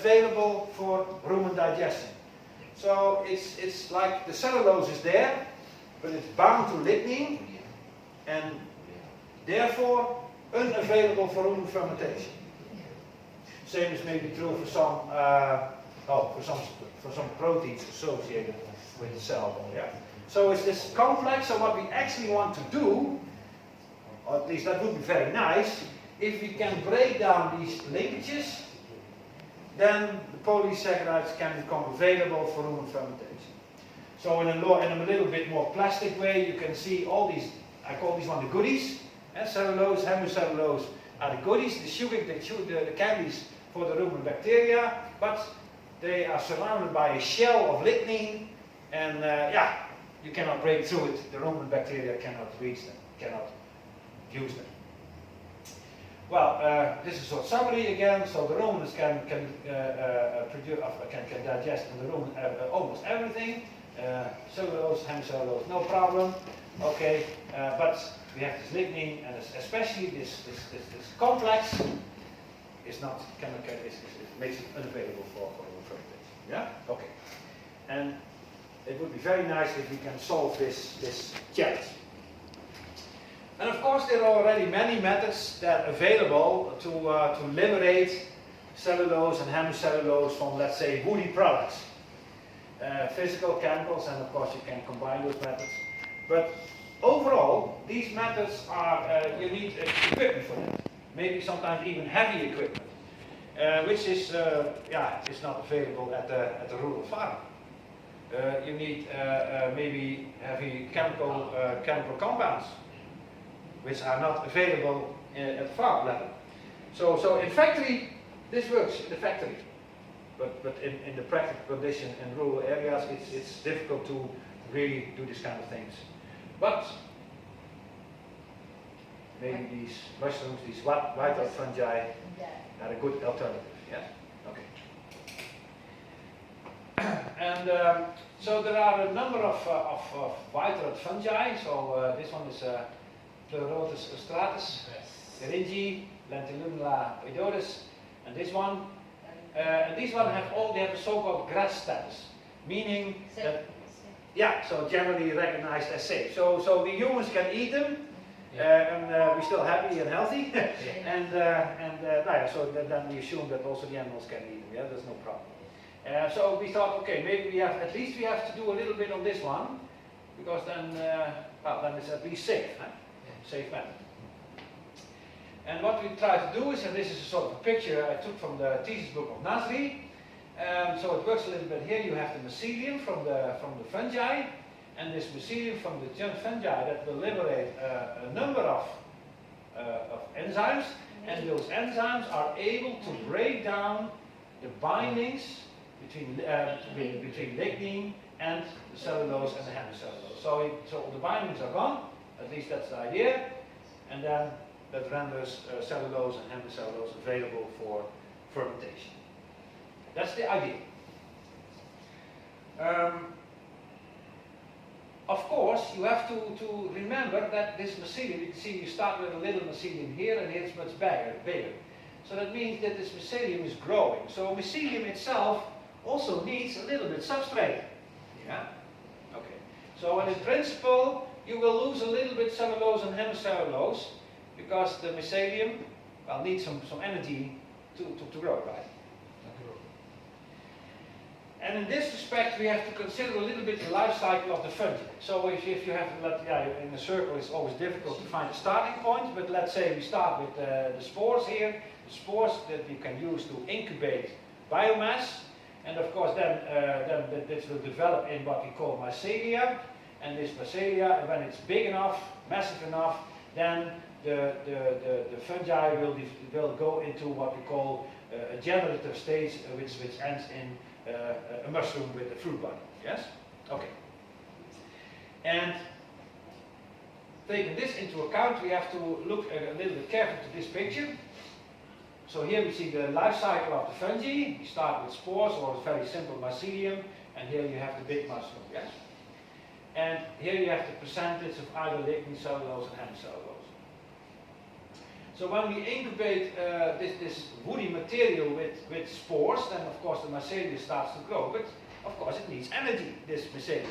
available for rumen digestion. So it's like the cellulose is there, but it's bound to lignin, and therefore unavailable for rumen fermentation. Same is maybe true for some proteins associated with the cell. Yeah. So it's this complex. So what we actually want to do, or at least that would be very nice, if we can break down these linkages, then the polysaccharides can become available for rumen fermentation. So in a little bit more plastic way, you can see all these, I call these one the goodies. Cellulose, hemicellulose are the goodies, the sugar, the candies for the rumen bacteria, but they are surrounded by a shell of lignin, and yeah, you cannot break through it. The rumen bacteria cannot reach them, cannot use them. Well, this is a short summary again. So the rumens can digest in the rumen almost everything. Cellulose, hemicellulose, no problem. Okay, but we have this lignin, and especially this complex is not chemical. It makes it unavailable for rumen fermentation. Yeah. Okay. And it would be very nice if we can solve this challenge. And of course, there are already many methods that are available to liberate cellulose and hemicellulose from, let's say, woody products. Physical, chemicals, and of course you can combine those methods. But overall, these methods are, you need equipment for them. Maybe sometimes even heavy equipment, which is, is not available at the rural farm. You need maybe heavy chemical compounds, which are not available at farm level. So in factory, this works in the factory. But in the practical condition in rural areas, it's difficult to really do this kind of things. But maybe these mushrooms, these white fungi, are a good alternative. Yes? Okay. And so there are a number of white fungi. So this one is Pleurotus ostratus, Eringi, Lentilumula oidoris, and this one. And these ones have a so-called grass status, meaning that, yeah, so generally recognized as safe. So we humans can eat them, and we're still happy and healthy, so then we assume that also the animals can eat them. Yeah, there's no problem. So we thought, okay, maybe we have to do a little bit on this one, because then it's at least safe, huh? Safe method. And what we try to do is, and this is a sort of a picture I took from the thesis book of Nasri. So it works a little bit here. You have the mycelium from the fungi, and this mycelium from the fungi that will liberate a number of enzymes, and those enzymes are able to break down the bindings between lignin and the cellulose and the hemicellulose. So the bindings are gone. At least that's the idea, and then that renders cellulose and hemicellulose available for fermentation. That's the idea. Of course, you have to remember that this mycelium, you can see you start with a little mycelium here, and here it's much bigger. So that means that this mycelium is growing. So mycelium itself also needs a little bit substrate. Yeah? Okay. So in principle, you will lose a little bit cellulose and hemicellulose, because the mycelium needs some energy to grow, right? And in this respect, we have to consider a little bit the life cycle of the fungi. So if you have, in a circle, it's always difficult to find a starting point, but let's say we start with the spores here, the spores that you can use to incubate biomass, and of course then this will develop in what we call mycelia, and this mycelia, when it's big enough, massive enough, then the fungi will go into what we call a generative stage, which ends in a mushroom with a fruit body. Yes? Okay. And taking this into account, we have to look a little bit carefully to this picture. So here we see the life cycle of the fungi. We start with spores or a very simple mycelium, and here you have the big mushroom. Yes? And here you have the percentage of either lignin, cellulose, and hemicellulose. So when we incubate this woody material with spores, then of course the mycelia starts to grow, but of course it needs energy, this mycelium.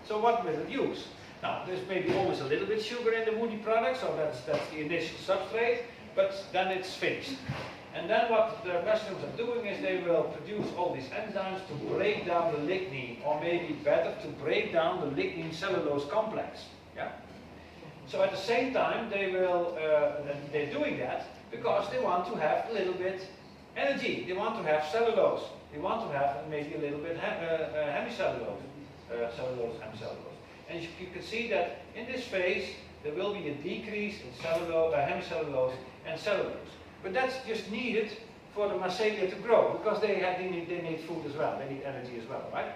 So what will it use? Now, there's maybe always a little bit sugar in the woody product, so that's the initial substrate, but then it's finished. And then what the mushrooms are doing is they will produce all these enzymes to break down the lignin, or maybe better, to break down the lignin cellulose complex. Yeah? So at the same time, they will, they're doing that because they want to have a little bit energy. They want to have cellulose. They want to have maybe a little bit hemicellulose, cellulose, hemicellulose. And you can see that in this phase, there will be a decrease in hemicellulose and cellulose. But that's just needed for the mycelia to grow, because they need food as well, they need energy as well, right?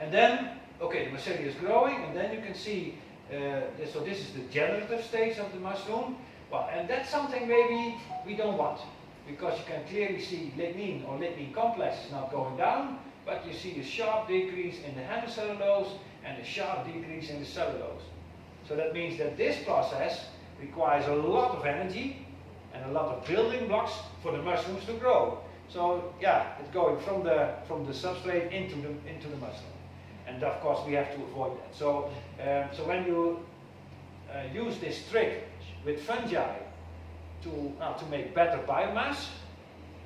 And then, okay, the mycelia is growing, and then you can see, so this is the generative stage of the mushroom. Well, and that's something maybe we don't want, because you can clearly see lignin or lignin complex is not going down, but you see a sharp decrease in the hemicellulose and a sharp decrease in the cellulose. So that means that this process requires a lot of energy and a lot of building blocks for the mushrooms to grow. So yeah, it's going from the substrate into the mushroom. And of course we have to avoid that. So so when you use this trick with fungi to make better biomass,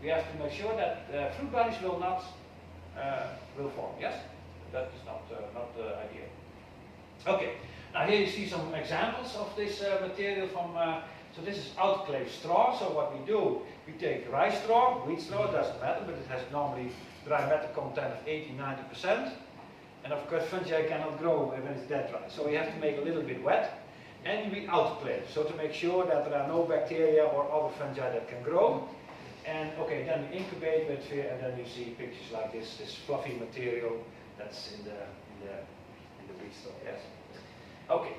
we have to make sure that fruit bodies will not will form. Yes, that is not the idea. Okay. Now here you see some examples of this material from. So this is autoclave straw. So what we do, we take rice straw, wheat straw, it doesn't matter, but it has normally dry matter content of 80–90%. And of course fungi cannot grow when it's that dry. So we have to make a little bit wet, and we autoclave. So to make sure that there are no bacteria or other fungi that can grow. And okay, then we incubate with fear, and then you see pictures like this fluffy material that's in the wheat straw. Yes. Okay.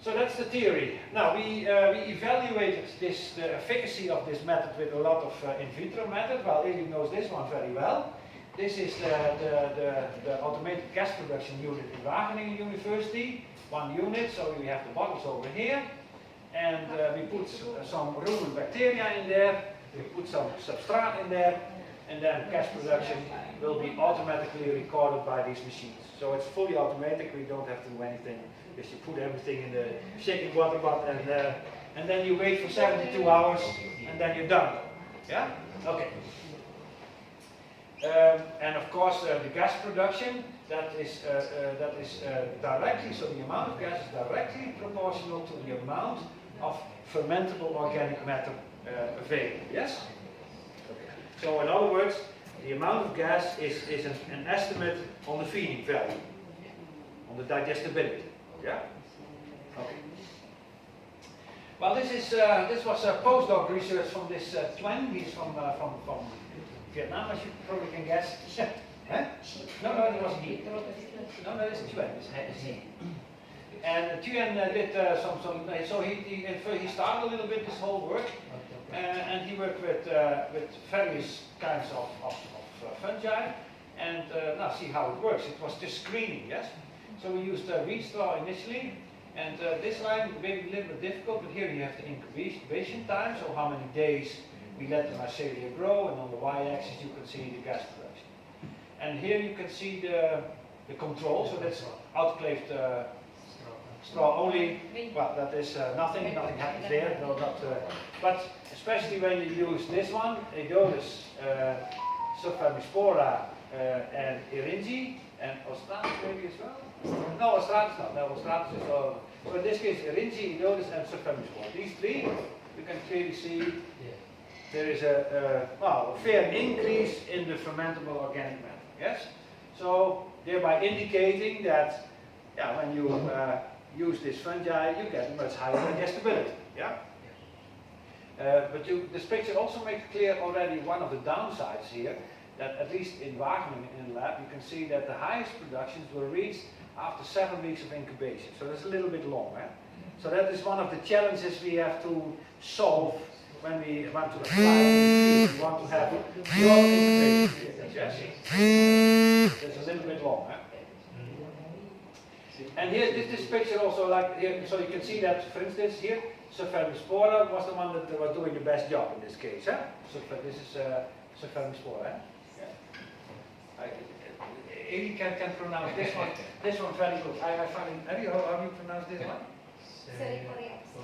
So that's the theory. Now we evaluated the efficacy of this method with a lot of in vitro method. Well, Eli knows this one very well. This is the automated gas production unit in Wageningen University. 1 unit, so we have the bottles over here. And we put some rumen bacteria in there. We put some substrate in there. And then gas production will be automatically recorded by these machines. So it's fully automatic, we don't have to do anything. Just you put everything in the shaking water pot, and then you wait for 72 hours, and then you're done. Yeah? Okay. And of course the gas production, that is directly, so the amount of gas is directly proportional to the amount of fermentable organic matter available. Yes? So in other words, the amount of gas is an estimate on the feeding value, on the digestibility. Yeah? Okay. Well, this was a postdoc research from this Tuen. He's from Vietnam, as you probably can guess. Huh? No, it wasn't he. No, it's Tuen. It's he. And Tuen did so he started a little bit this whole work. And he worked with various kinds of fungi, and now see how it works. It was just screening, yes? So we used wheat straw initially, and this line may be a little bit difficult, but here you have the incubation time, so how many days we let the mycelia grow, and on the y-axis you can see the gas production. And here you can see the control, so that's autoclaved straw only. Well, that is nothing happens there, no, but especially when you use this one, Aedonis, Subfamispora, and Eringi, and Ostratus maybe as well? No, Ostratus not. No, Ostratus is all. So in this case, Eringi, Aedonis, and Subfamispora. These three, you can clearly see there is a fair increase in the fermentable organic matter. Yes? So thereby indicating that when you use this fungi, you get a much higher digestibility. Yeah? But this picture also makes clear already one of the downsides here, that at least in Wageningen in the lab, you can see that the highest productions were reached after 7 weeks of incubation. So that's a little bit long. Eh? So that is one of the challenges we have to solve when we want to apply to the field. We want to have your incubation periods. Yes? That's a little bit long. Eh? And here, this picture also, like here, so you can see that, for instance, here, Subvermispora was the one that was doing the best job in this case. Huh? This is Subvermispora. Yeah. Eli can pronounce this one. This one very good. I find it. How do you pronounce this one?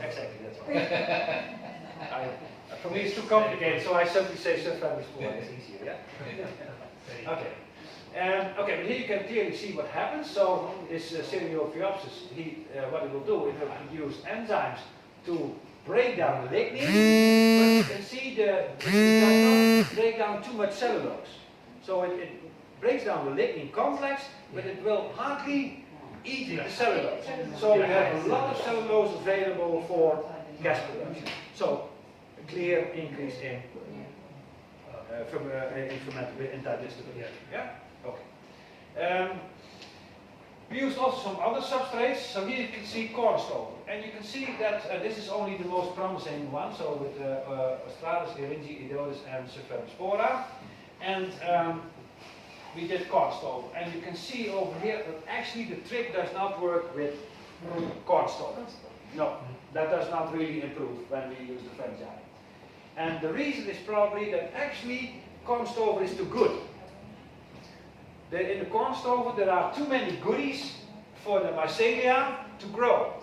Exactly, that's right. For me it's too complicated, so I simply say Subvermispora. It's easier, yeah? Okay. Okay, but here you can clearly see what happens. So this Cereophyopsis, what it will do, it will produce enzymes to break down the lignin, but you can see it does not break down too much cellulose. So it breaks down the lignin complex, but it will hardly eat the cellulose. So we have a lot of cellulose available for gas production. So a clear increase in fermentable and digestible. Yeah? Okay. We used also some other substrates. So here you can see cornerstone. And you can see that this is only the most promising one. So with Australis, Eringi, Idiotis and Subvermispora. And we did cornerstone. And you can see over here that actually the trick does not work with cornerstone. No, that does not really improve when we use the fungi. And the reason is probably that actually cornerstone is too good. In the cornerstone there are too many goodies for the mycelia to grow.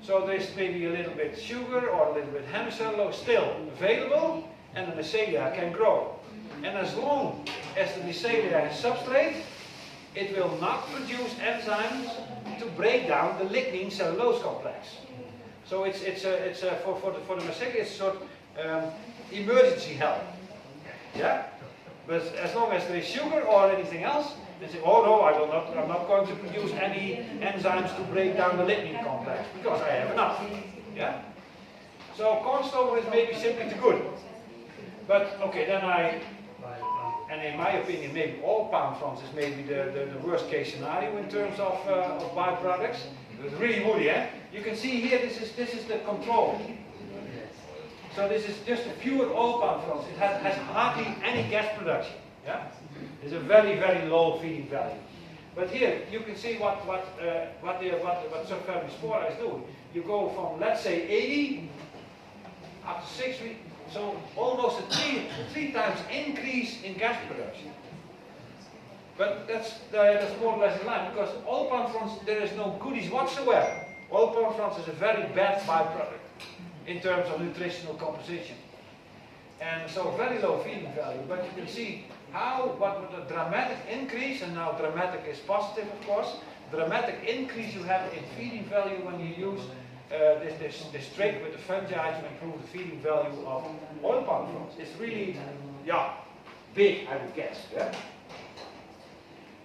So there's maybe a little bit sugar or a little bit hemicellulose still available, and the mycelia can grow. And as long as the mycelia has substrate, it will not produce enzymes to break down the lignin cellulose complex. So for the mycelia it's sort of emergency help. Yeah? But as long as there is sugar or anything else, they say, oh no, I'm not going to produce any enzymes to break down the lignin complex because I have enough. Yeah? So cornerstone is maybe simply too good. But okay, then and in my opinion, maybe all palm fronds is maybe the worst case scenario in terms of byproducts. It's really woody, eh? You can see here, this is the control. So this is just a pure oil palm fronds. It has hardly any gas production. Yeah, it's a very, very low feeding value. But here you can see what Subvermispora is doing. You go from, let's say, 80 after 6 weeks, so almost a three times increase in gas production. But that's more or less in line, because oil palm fronds, there is no goodies whatsoever. Oil palm fronds is a very bad byproduct in terms of nutritional composition. And so very low feeding value, but you can see what a dramatic increase, and now dramatic is positive of course, dramatic increase you have in feeding value when you use this trick with the fungi to improve the feeding value of oil palm fronds. It's really, yeah, big I would guess. Yeah?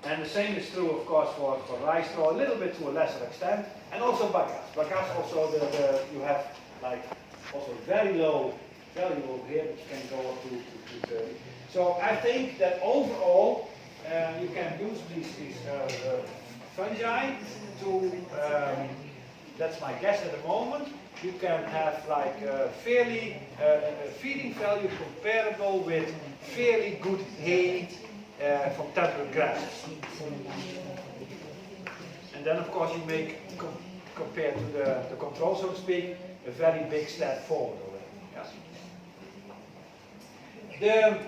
And the same is true of course for rice straw, a little bit to a lesser extent, and also bagasse. Bagasse also you have like also very low value over here, but you can go up to 30. So I think that overall you can use these fungi to, that's my guess at the moment, you can have like fairly feeding value comparable with fairly good hay from temperate grasses. And then of course you make, compared to the control so to speak, a very big step forward already. Yes.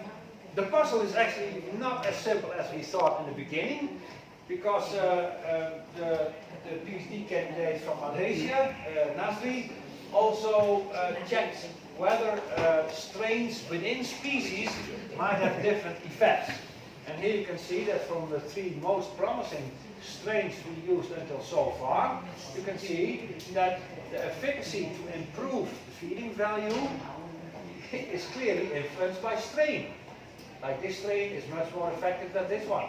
The puzzle is actually not as simple as we thought in the beginning, because the PhD candidate from Malaysia, Nasri, also checked whether strains within species might have different effects. And here you can see that from the 3 most promising strains we used until so far, you can see that the efficacy to improve the feeding value is clearly influenced by strain. Like this strain is much more effective than this one.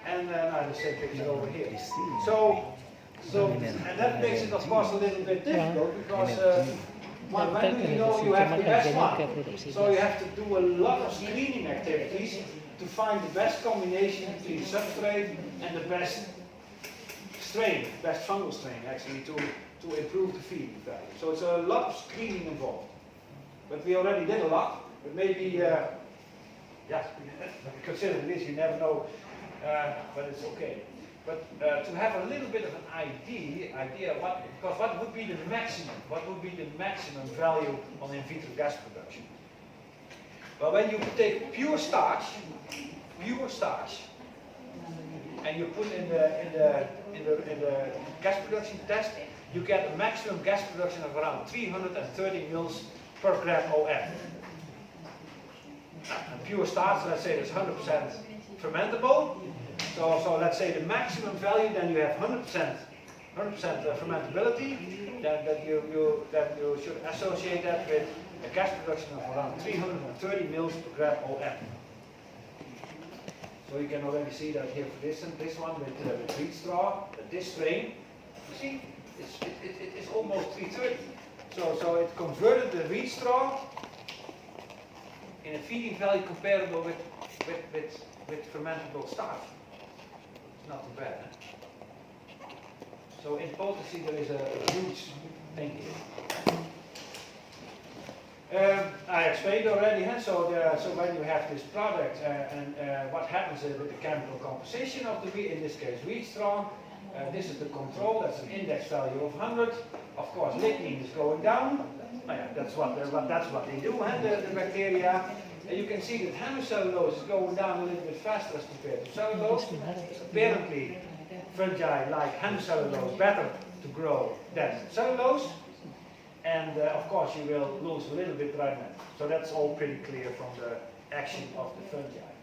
And the same picture over here. So and that makes it of course a little bit difficult, because when do you know you have the best one? So you have to do a lot of screening activities to find the best combination between substrate and the best strain, best fungal strain actually, to improve the feeding value. So it's a lot of screening involved. But we already did a lot, but maybe yeah, consider this, you never know, but it's okay. But to have a little bit of an idea what would be the maximum? What would be the maximum value on in vitro gas production? Well, when you take pure starch, and you put in the gas production test, you get a maximum gas production of around 330 mils per gram OM. And pure starch, let's say it's 100% fermentable. So let's say the maximum value, then you have 100% fermentability. That you should associate that with a gas production of around 330 mils per gram OM. So you can already see that here for this one with wheat straw, this strain, you see, it's almost 330. So it converted the wheat straw in a feeding value comparable with fermentable starch. It's not too bad. Huh? So in potency there is a huge thing here. I explained already, huh? So when you have this product and what happens with the chemical composition of the wheat, in this case wheat straw, this is the control, that's an index value of 100. Of course lignin is going down, that's what they do, huh? The bacteria. And you can see that hemicellulose is going down a little bit faster as compared to cellulose. Apparently fungi like hemicellulose better to grow than cellulose. And of course you will lose a little bit right now. So that's all pretty clear from the action of the fungi.